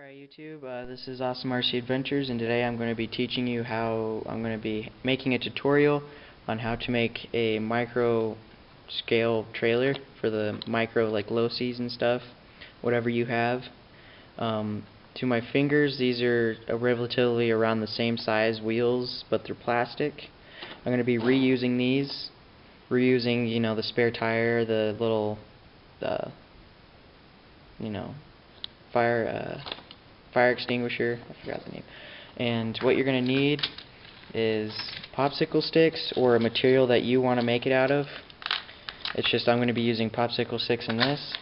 Alright YouTube, this is Awesome RC Adventures, and today I'm going to be teaching you how I'm going to be making a tutorial on how to make a micro scale trailer for the micro like low-seas and stuff, whatever you have. To my fingers, these are relatively around the same size wheels, but they're plastic. I'm going to be reusing these, reusing, the spare tire, the little, fire extinguisher, I forgot the name. And what you're going to need is popsicle sticks or a material that you want to make it out of. It's just I'm going to be using popsicle sticks in this.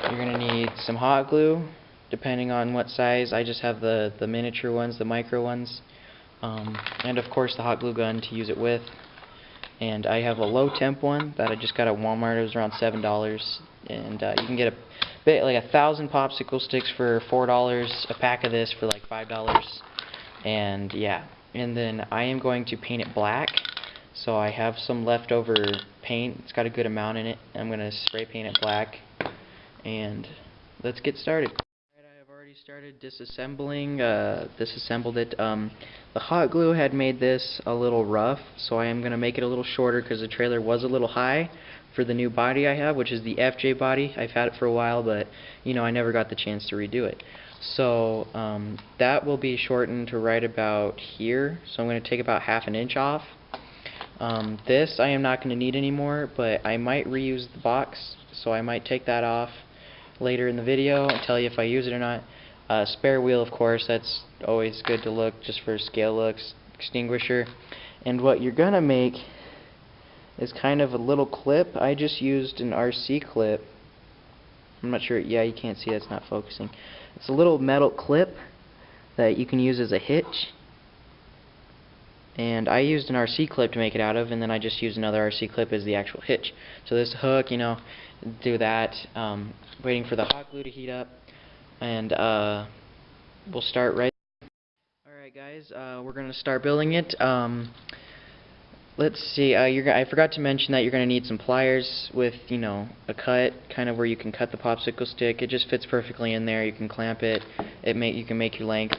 You're going to need some hot glue, depending on what size. I just have the miniature ones, the micro ones. And of course the hot glue gun to use it with. And I have a low temp one that I just got at Walmart. It was around $7, and you can get like 1,000 popsicle sticks for $4. A pack of this for like $5. And yeah, and then I am going to paint it black. So I have some leftover paint. It's got a good amount in it. I'm going to spray paint it black, and let's get started. I have already started disassembling. Disassembled it. The hot glue had made this a little rough, so I am going to make it a little shorter because the trailer was a little high for the new body I have, which is the FJ body. I've had it for a while, but I never got the chance to redo it. So that will be shortened to right about here. So I'm going to take about ½ an inch off. This I am not going to need anymore, but I might reuse the box, so I might take that off later in the video and tell you if I use it or not. Spare wheel, of course, that's always good to look just for scale looks. Extinguisher. And what you're gonna make is kind of a little clip. I just used an RC clip. I'm not sure, yeah, you can't see, that's not focusing. It's a little metal clip that you can use as a hitch. And I used an RC clip to make it out of, and then I just used another RC clip as the actual hitch. So this hook, do that. Waiting for the hot glue to heat up, and we'll start right. Alright guys, we're going to start building it. Let's see, I forgot to mention that you're going to need some pliers with, a cut, kind of where you can cut the popsicle stick. It just fits perfectly in there. You can clamp it. You can make your length.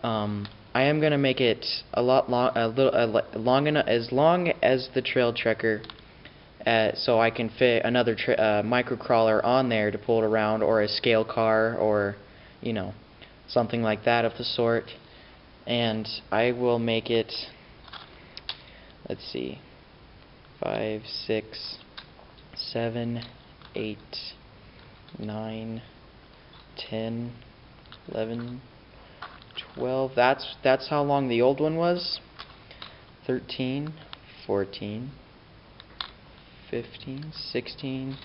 I am going to make it a lot long enough, as long as the trail trekker, so I can fit another micro crawler on there to pull it around, or a scale car, or something like that of the sort. And I will make it, let's see, 5, 6, 7, 8, 9, 10, 11, 12. That's how long the old one was. 13, 14, 15, 16,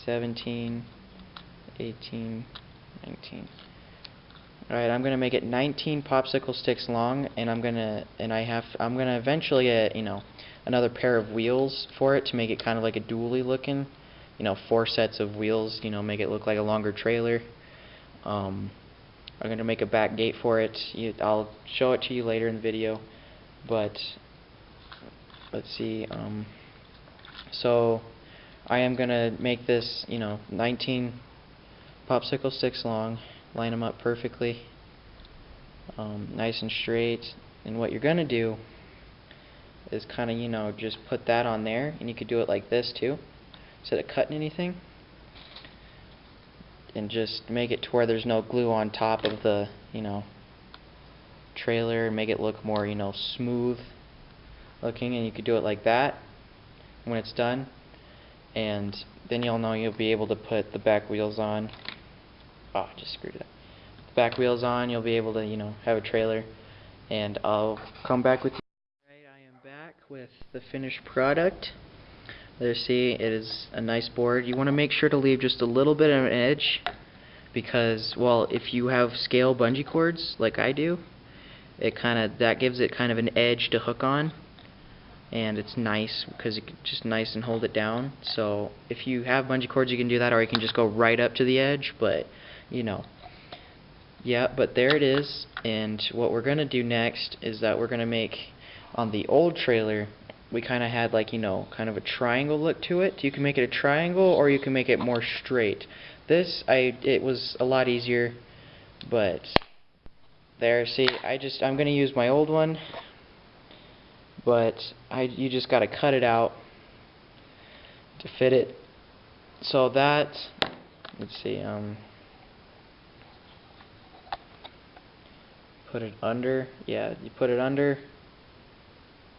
17, 18, 19. Alright, I'm gonna make it 19 popsicle sticks long, and I'm gonna eventually get another pair of wheels for it to make it kind of like a dually looking, 4 sets of wheels, make it look like a longer trailer. I'm gonna make a back gate for it. I'll show it to you later in the video, but let's see. So I am gonna make this, 19 popsicle sticks long. Line them up perfectly, nice and straight. And what you're gonna do is kind of, just put that on there, and you could do it like this too, instead of cutting anything, and just make it to where there's no glue on top of the, trailer, and make it look more, smooth looking. And you could do it like that when it's done, and then you'll be able to put the back wheels on. Oh, just screwed it up. The back wheels on, you'll be able to, have a trailer, and I'll come back with you. Alright, I am back with the finished product. There, see, it is a nice board. You want to make sure to leave just a little bit of an edge, because, well, if you have scale bungee cords like I do, that gives it kind of an edge to hook on, and it's nice because it can just nice and hold it down. So if you have bungee cords, you can do that, or you can just go right up to the edge, but yeah, but there it is. And what we're gonna do next is that we're gonna make, on the old trailer, we kind of had like, kind of a triangle look to it. You can make it a triangle, or you can make it more straight. this, it was a lot easier, but there, see, I'm gonna use my old one, but you just gotta cut it out to fit it. So that, let's see, put it under, yeah, you put it under,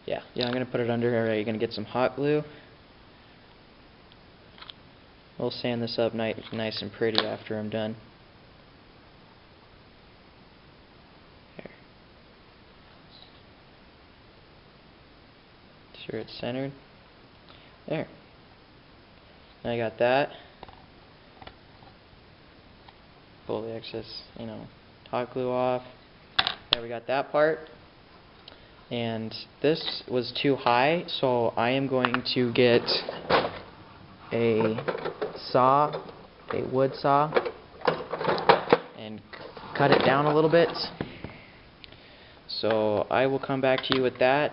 yeah, I'm gonna put it under. Alright, you're gonna get some hot glue. We'll sand this up nice and pretty after I'm done. There. Sure it's centered. There. Now I got that. Pull the excess, hot glue off. There, we got that part. And this was too high, so I am going to get a wood saw, and cut it down a little bit. So I will come back to you with that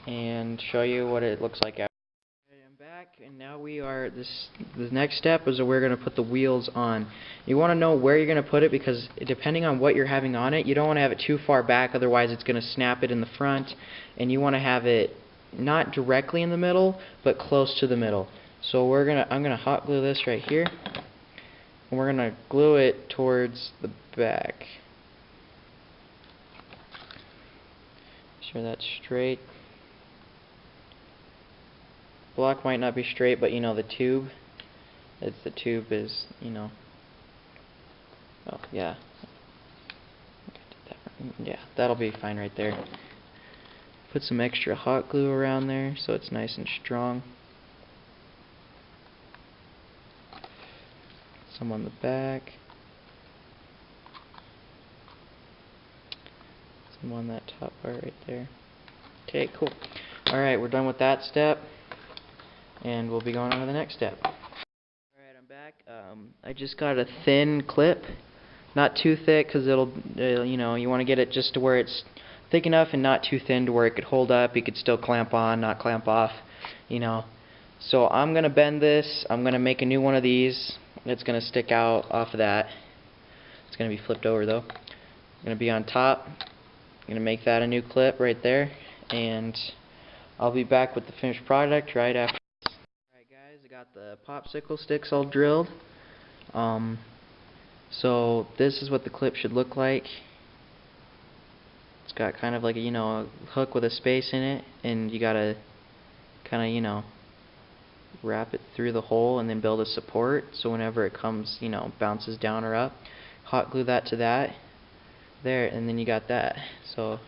and show you what it looks like after. I'm back, and now the next step is that we're going to put the wheels on. You want to know where you're going to put it, because depending on what you're having on it, you don't want to have it too far back, otherwise it's going to snap it in the front, and you want to have it not directly in the middle, but close to the middle. So I'm gonna hot glue this right here, and we're gonna glue it towards the back. Sure that's straight. Block might not be straight, but the tube. The tube is, oh yeah. Yeah, that'll be fine right there. Put some extra hot glue around there so it's nice and strong. Some on the back. Some on that top part right there. Okay, cool. Alright, we're done with that step, and we'll be going on to the next step. Alright, I'm back. I just got a thin clip. Not too thick, because it'll, you want to get it just to where it's thick enough and not too thin to where it could hold up. You could still clamp on, not clamp off, So I'm going to bend this. I'm going to make a new one of these. It's going to stick out off of that. It's going to be flipped over though. Going to be on top. I'm going to make that a new clip right there, and I'll be back with the finished product right after this. Alright guys, I got the popsicle sticks all drilled. So this is what the clip should look like. It's got kind of like a hook with a space in it, and you gotta kind of wrap it through the hole and then build a support, so whenever it comes, bounces down or up. Hot glue that to that there, and then you got that. So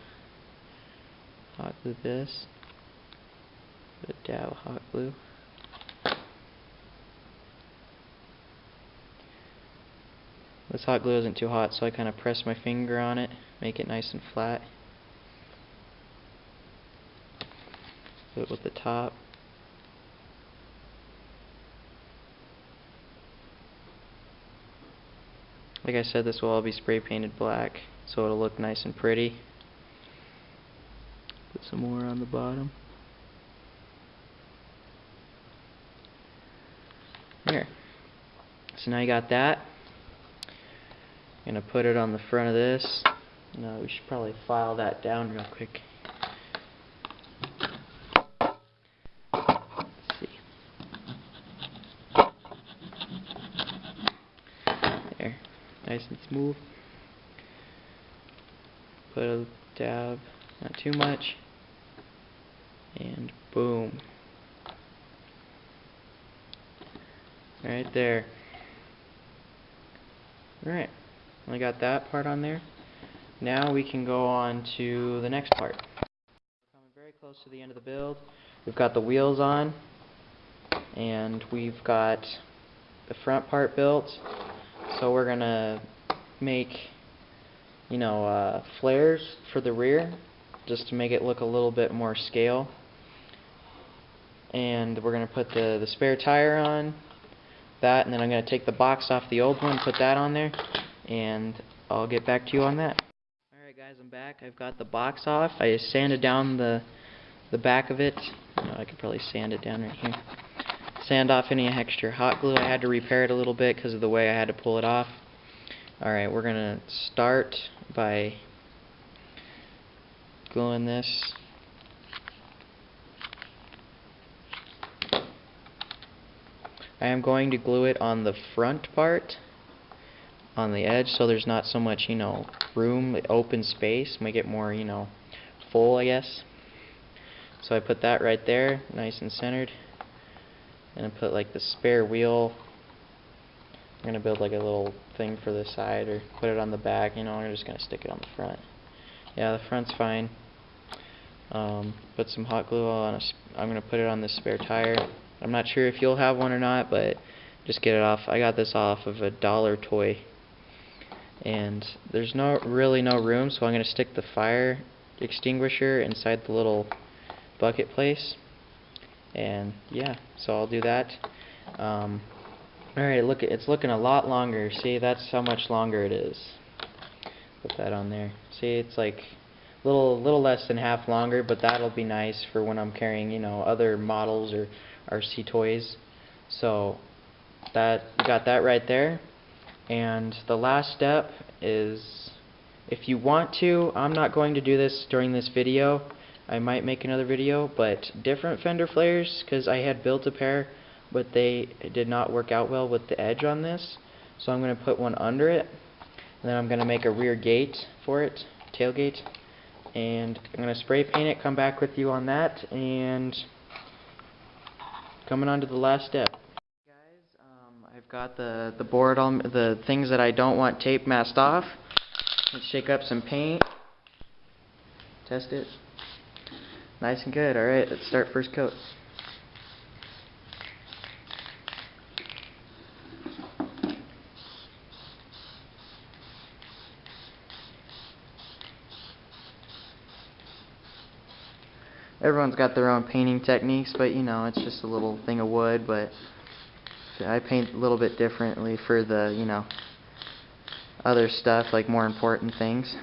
hot glue this, put a dab of hot glue. This hot glue isn't too hot, so I kind of press my finger on it, make it nice and flat. Do it with the top. Like I said, this will all be spray painted black, so it'll look nice and pretty. Put some more on the bottom. There. So now you got that. I'm going to put it on the front of this. We should probably file that down real quick. Let's see. There. Nice and smooth. Put a dab, not too much. And boom. Right there. Alright. I got that part on there. Now we can go on to the next part. We're coming very close to the end of the build. We've got the wheels on, and we've got the front part built. So we're gonna make, flares for the rear, just to make it look a little bit more scale. And we're gonna put the spare tire on that, and then I'm gonna take the box off the old one, put that on there, and I'll get back to you on that. Alright guys, I'm back. I've got the box off. I sanded down the back of it. I could probably sand it down right here. sand off any extra hot glue. I had to repair it a little bit because of the way I had to pull it off. Alright, we're going to start by gluing this. I am going to glue it on the front part, on the edge, so there's not so much, room, open space. Make it more, full, I guess. So I put that right there, nice and centered. And I put like the spare wheel. I'm going to build like a little thing for the side, or put it on the back, I'm just going to stick it on the front. Yeah, the front's fine. Put some hot glue on, I'm going to put it on this spare tire. I'm not sure if you'll have one or not, but just get it off. I got this off of a dollar toy. And there's really no room, so I'm going to stick the fire extinguisher inside the little bucket place. And yeah, so I'll do that. Alright, look, it's looking a lot longer. See, that's how much longer it is. Put that on there. See, it's like little less than half longer, but that'll be nice for when I'm carrying, other models or RC toys. So got that right there. And the last step is, if you want to, I'm not going to do this during this video. I might make another video, but different fender flares, because I had built a pair, but they did not work out well with the edge on this. So I'm going to put one under it, and then I'm going to make a rear gate for it, tailgate, and I'm going to spray paint it, come back with you on that, and coming on to the last step. I've got the board on the things that I don't want tape masked off. Let's shake up some paint. Test it. Nice and good. Alright, let's start first coat. Everyone's got their own painting techniques, but it's just a little thing of wood, but I paint a little bit differently for the, other stuff, like more important things.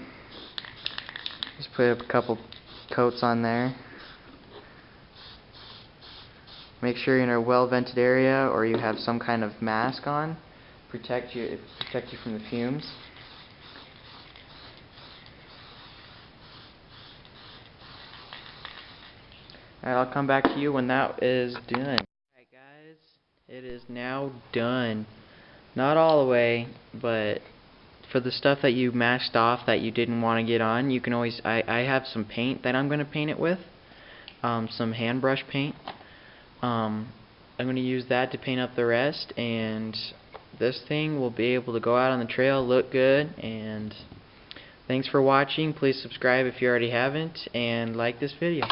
Just put a couple coats on there. Make sure you're in a well-vented area, or you have some kind of mask on. Protect you from the fumes. Alright, I'll come back to you when that is done. Alright guys, it is now done. Not all the way, but for the stuff that you masked off that you didn't want to get on, you can always, I have some paint that I'm going to paint it with. Some hand brush paint. I'm going to use that to paint up the rest, and this thing will be able to go out on the trail, look good. And thanks for watching. Please subscribe if you already haven't, and like this video.